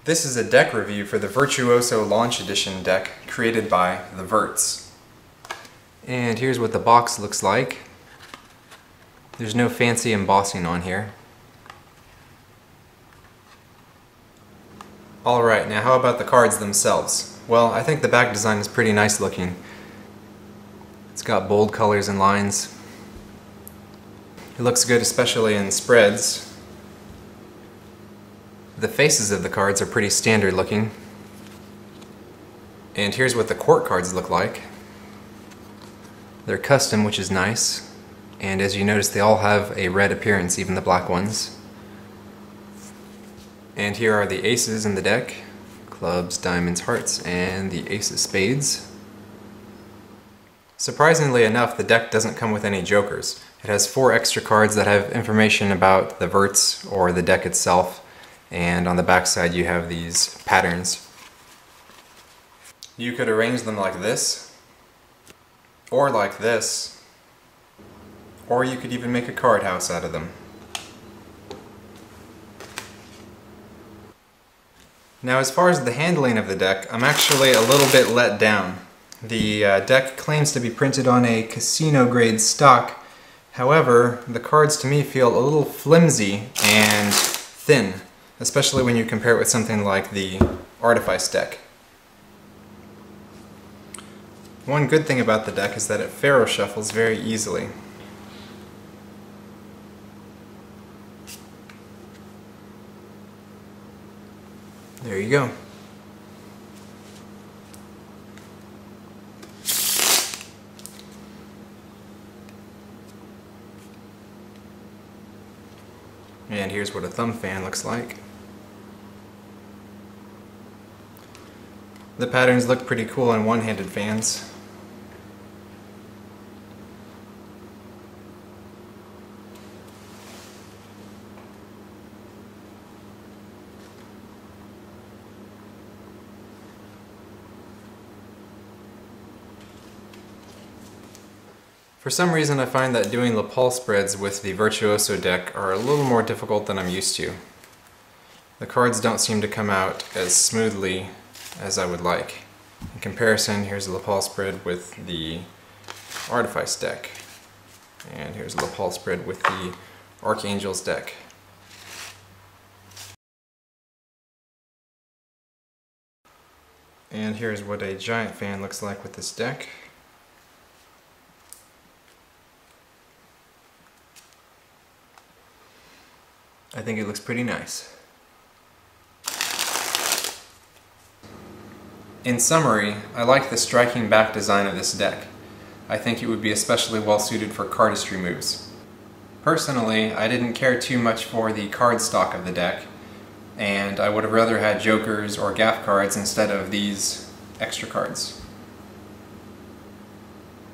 This is a deck review for the Virtuoso Launch Edition deck created by the Virts. And here's what the box looks like. There's no fancy embossing on here. Alright, now how about the cards themselves? Well, I think the back design is pretty nice looking. It's got bold colors and lines. It looks good, especially in spreads. The faces of the cards are pretty standard looking. And here's what the court cards look like. They're custom, which is nice. And as you notice, they all have a red appearance, even the black ones. And here are the aces in the deck. Clubs, diamonds, hearts, and the ace of spades. Surprisingly enough, the deck doesn't come with any jokers. It has 4 extra cards that have information about the Virts or the deck itself. And on the back side you have these patterns. You could arrange them like this, or like this, or you could even make a card house out of them. Now, as far as the handling of the deck, I'm actually a little bit let down. The deck claims to be printed on a casino grade stock. However, the cards to me feel a little flimsy and thin, especially when you compare it with something like the Artifice deck. One good thing about the deck is that it faro shuffles very easily. There you go. And here's what a thumb fan looks like. The patterns look pretty cool on one-handed fans. For some reason I find that doing lapel spreads with the Virtuoso deck are a little more difficult than I'm used to. The cards don't seem to come out as smoothly as I would like. In comparison, here's a lapel spread with the Artifice deck. And here's a lapel spread with the Archangel's deck. And here's what a giant fan looks like with this deck. I think it looks pretty nice. In summary, I like the striking back design of this deck. I think it would be especially well suited for cardistry moves. Personally, I didn't care too much for the card stock of the deck, and I would have rather had jokers or gaff cards instead of these extra cards.